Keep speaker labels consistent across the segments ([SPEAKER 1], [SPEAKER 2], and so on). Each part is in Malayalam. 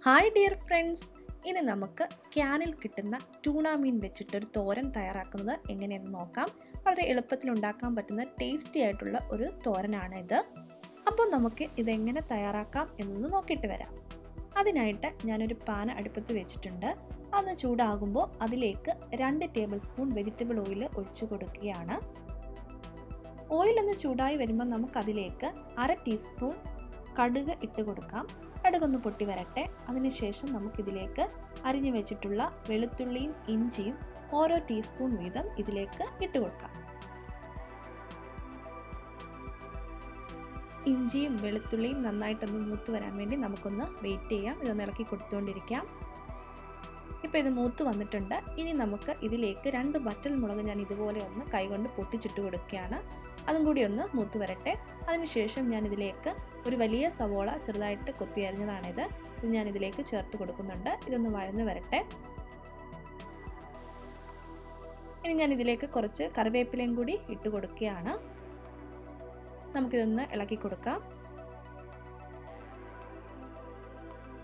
[SPEAKER 1] ഹായ് ഡിയർ ഫ്രണ്ട്സ്, ഇനി നമുക്ക് ക്യാനിൽ കിട്ടുന്ന ട്യൂണ മീൻ വെച്ചിട്ടൊരു തോരൻ തയ്യാറാക്കുന്നത് എങ്ങനെയെന്ന് നോക്കാം. വളരെ എളുപ്പത്തിൽ ഉണ്ടാക്കാൻ പറ്റുന്ന ടേസ്റ്റി ആയിട്ടുള്ള ഒരു തോരനാണ് ഇത്. അപ്പോൾ നമുക്ക് ഇതെങ്ങനെ തയ്യാറാക്കാം എന്നൊന്ന് നോക്കിയിട്ട് വരാം. അതിനായിട്ട് ഞാനൊരു പാൻ അടുപ്പത്ത് വെച്ചിട്ടുണ്ട്. അതൊന്ന് ചൂടാകുമ്പോൾ അതിലേക്ക് 2 ടേബിൾ സ്പൂൺ വെജിറ്റബിൾ ഓയിൽ ഒഴിച്ചു കൊടുക്കുകയാണ്. ഓയിൽ ഒന്ന് ചൂടായി വരുമ്പോൾ നമുക്കതിലേക്ക് 1/2 ടീസ്പൂൺ കടുക് ഇട്ട് കൊടുക്കാം. കടുകൊന്ന് പൊട്ടി വരട്ടെ. അതിനുശേഷം നമുക്കിതിലേക്ക് അരിഞ്ഞു വെച്ചിട്ടുള്ള വെളുത്തുള്ളിയും ഇഞ്ചിയും ഓരോ ടീസ്പൂൺ വീതം ഇതിലേക്ക് ഇട്ട് കൊടുക്കാം. ഇഞ്ചിയും വെളുത്തുള്ളിയും നന്നായിട്ടൊന്ന് മൂത്ത് വരാൻ വേണ്ടി നമുക്കൊന്ന് വെയിറ്റ് ചെയ്യാം. ഇതൊന്ന് ഇളക്കി കൊടുത്തുകൊണ്ടിരിക്കാം. ഇപ്പോൾ ഇത് മൂത്ത് വന്നിട്ടുണ്ട്. ഇനി നമുക്ക് ഇതിലേക്ക് 2 വറ്റൽ മുളക് ഞാൻ ഇതുപോലെ ഒന്ന് കൈകൊണ്ട് പൊട്ടിച്ചിട്ട് കൊടുക്കുകയാണ്. അതും കൂടി ഒന്ന് മൂത്ത് വരട്ടെ. അതിനുശേഷം ഞാൻ ഇതിലേക്ക് ഒരു വലിയ സവോള ചെറുതായിട്ട് കൊത്തി അരിഞ്ഞതാണിത്. ഇത് ഞാൻ ഇതിലേക്ക് ചേർത്ത് കൊടുക്കുന്നുണ്ട്. ഇതൊന്ന് വഴന്ന് വരട്ടെ. ഇനി ഞാൻ ഇതിലേക്ക് കുറച്ച് കറിവേപ്പിലയും കൂടി ഇട്ട് കൊടുക്കുകയാണ്. നമുക്കിതൊന്ന് ഇളക്കി കൊടുക്കാം.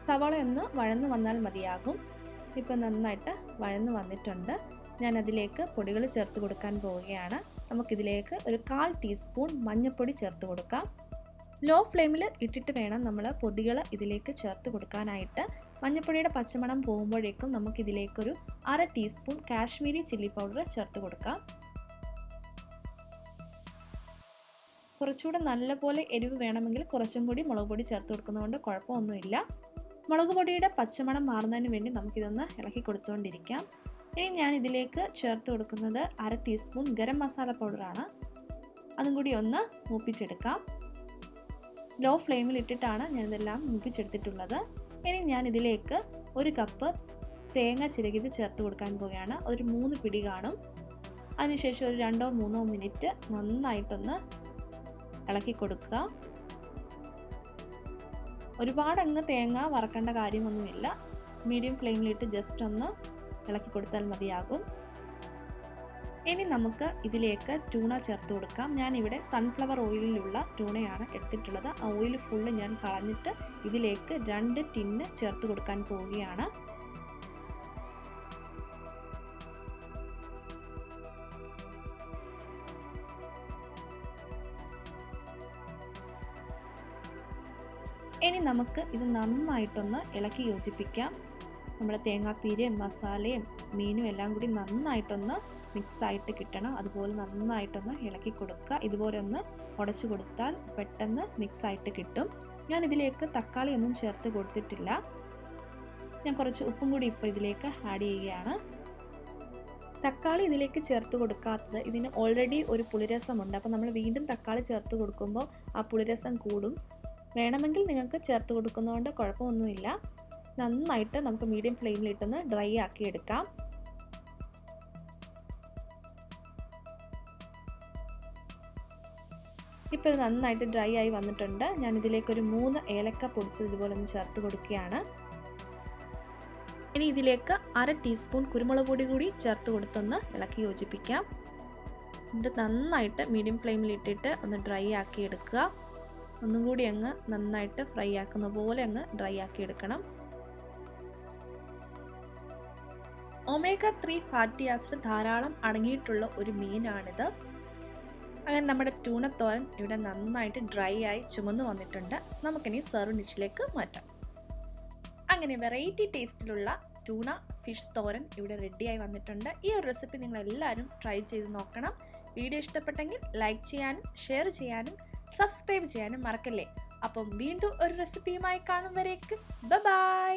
[SPEAKER 1] സവോള ഒന്ന് വഴന്ന് വന്നാൽ മതിയാകും. ഇപ്പം നന്നായിട്ട് വഴന്ന് വന്നിട്ടുണ്ട്. ഞാൻ അതിലേക്ക് പൊടികൾ ചേർത്ത് കൊടുക്കാൻ പോവുകയാണ്. നമുക്കിതിലേക്ക് ഒരു 1/4 ടീസ്പൂൺ മഞ്ഞൾപ്പൊടി ചേർത്ത് കൊടുക്കാം. ലോ ഫ്ലെയിമിൽ ഇട്ടിട്ട് വേണം നമ്മൾ പൊടികൾ ഇതിലേക്ക് ചേർത്ത് കൊടുക്കാനായിട്ട്. മഞ്ഞൾപ്പൊടിയുടെ പച്ചമണം പോകുമ്പോഴേക്കും നമുക്കിതിലേക്കൊരു 1/2 ടീസ്പൂൺ കാശ്മീരി ചില്ലി പൗഡർ ചേർത്ത് കൊടുക്കാം. കുറച്ചുകൂടെ നല്ലപോലെ എരിവ് വേണമെങ്കിൽ കുറച്ചും കൂടി മുളക് പൊടി ചേർത്ത് കൊടുക്കുന്നതുകൊണ്ട് കുഴപ്പമൊന്നുമില്ല. മുളക് പൊടിയുടെ പച്ചമണം മാറുന്നതിന് വേണ്ടി നമുക്കിതൊന്ന് ഇളക്കി കൊടുത്തുകൊണ്ടിരിക്കാം. ഇനി ഞാൻ ഇതിലേക്ക് ചേർത്ത് കൊടുക്കുന്നത് 1/2 ടീസ്പൂൺ ഗരം മസാല പൗഡറാണ്. അതും കൂടി ഒന്ന് മൂപ്പിച്ചെടുക്കാം. ലോ ഫ്ലെയിമിൽ ഇട്ടിട്ടാണ് ഞാനിതെല്ലാം മൂപ്പിച്ചെടുത്തിട്ടുള്ളത്. ഇനി ഞാൻ ഇതിലേക്ക് 1 കപ്പ് തേങ്ങ ചിരകിയത് ചേർത്ത് കൊടുക്കാൻ പോവുകയാണ്. ഒരു 3 പിടി കാണും. അതിനുശേഷം ഒരു 2-3 മിനിറ്റ് നന്നായിട്ടൊന്ന് ഇളക്കി കൊടുക്കുക. ഒരുപാട് അങ്ങ് തേങ്ങ വറക്കേണ്ട കാര്യമൊന്നുമില്ല. മീഡിയം ഫ്ലെയിമിലിട്ട് ജസ്റ്റ് ഒന്ന് ഇളക്കി കൊടുത്താൽ മതിയാകും. ഇനി നമുക്ക് ഇതിലേക്ക് ട്യൂണ ചേർത്ത് കൊടുക്കാം. ഞാനിവിടെ സൺഫ്ലവർ ഓയിലിലുള്ള ട്യൂണയാണ് എടുത്തിട്ടുള്ളത്. ആ ഓയിൽ ഫുള്ള് ഞാൻ കളഞ്ഞിട്ട് ഇതിലേക്ക് 2 ടിന്ന് ചേർത്ത് കൊടുക്കാൻ പോവുകയാണ്. ഇനി നമുക്ക് ഇത് നന്നായിട്ടൊന്ന് ഇളക്കി യോജിപ്പിക്കാം. നമ്മുടെ തേങ്ങാപ്പീരയും മസാലയും മീനും എല്ലാം കൂടി നന്നായിട്ടൊന്ന് മിക്സായിട്ട് കിട്ടണം. അതുപോലെ നന്നായിട്ടൊന്ന് ഇളക്കി കൊടുക്കുക. ഇതുപോലെ ഒന്ന് ഉടച്ചു കൊടുത്താൽ പെട്ടെന്ന് മിക്സായിട്ട് കിട്ടും. ഞാൻ ഇതിലേക്ക് തക്കാളി ഒന്നും ചേർത്ത് കൊടുത്തിട്ടില്ല. ഞാൻ കുറച്ച് ഉപ്പും കൂടി ഇപ്പോൾ ഇതിലേക്ക് ആഡ് ചെയ്യുകയാണ്. തക്കാളി ഇതിലേക്ക് ചേർത്ത് കൊടുക്കാത്തത് ഇതിന് ഓൾറെഡി ഒരു പുളിരസമുണ്ട്. അപ്പോൾ നമ്മൾ വീണ്ടും തക്കാളി ചേർത്ത് കൊടുക്കുമ്പോൾ ആ പുളിരസം കൂടും. വേണമെങ്കിൽ നിങ്ങൾക്ക് ചേർത്ത് കൊടുക്കുന്നതുകൊണ്ട് കുഴപ്പമൊന്നുമില്ല. നന്നായിട്ട് നമുക്ക് മീഡിയം ഫ്ലെയിമിലിട്ടൊന്ന് ഡ്രൈ ആക്കി എടുക്കാം. ഇപ്പോൾ ഇത് നന്നായിട്ട് ഡ്രൈ ആയി വന്നിട്ടുണ്ട്. ഞാൻ ഇതിലേക്കൊരു 3 ഏലക്ക പൊടിച്ചത് ഇതുപോലെ ഒന്ന് ചേർത്ത് കൊടുക്കുകയാണ്. ഇനി ഇതിലേക്ക് 1/2 ടീസ്പൂൺ കുരുമുളക് പൊടി കൂടി ചേർത്ത് കൊടുത്തൊന്ന് ഇളക്കി യോജിപ്പിക്കാം. ഇത് നന്നായിട്ട് മീഡിയം ഫ്ലെയിമിലിട്ടിട്ട് ഒന്ന് ഡ്രൈ ആക്കി എടുക്കുക. ഒന്നും കൂടി അങ്ങ് നന്നായിട്ട് ഫ്രൈ ആക്കുന്ന പോലെ അങ്ങ് ഡ്രൈ ആക്കി എടുക്കണം. ഒമേഗ 3 ഫാറ്റി ആസിഡ് ധാരാളം അടങ്ങിയിട്ടുള്ള ഒരു മീനാണിത്. അങ്ങനെ നമ്മുടെ ട്യൂണ തോരൻ ഇവിടെ നന്നായിട്ട് ഡ്രൈ ആയി ചുമന്നു വന്നിട്ടുണ്ട്. നമുക്കിനി സെർവ് ഡിഷിലേക്ക് മാറ്റാം. അങ്ങനെ വെറൈറ്റി ടേസ്റ്റിലുള്ള ട്യൂണ ഫിഷ് തോരൻ ഇവിടെ റെഡിയായി വന്നിട്ടുണ്ട്. ഈ ഒരു റെസിപ്പി നിങ്ങളെല്ലാവരും ട്രൈ ചെയ്ത് നോക്കണം. വീഡിയോ ഇഷ്ടപ്പെട്ടെങ്കിൽ ലൈക്ക് ചെയ്യാനും ഷെയർ ചെയ്യാനും സബ്സ്ക്രൈബ് ചെയ്യാനും മറക്കല്ലേ. അപ്പം വീണ്ടും ഒരു റെസിപ്പിയുമായി കാണും വരേക്കും ബൈ.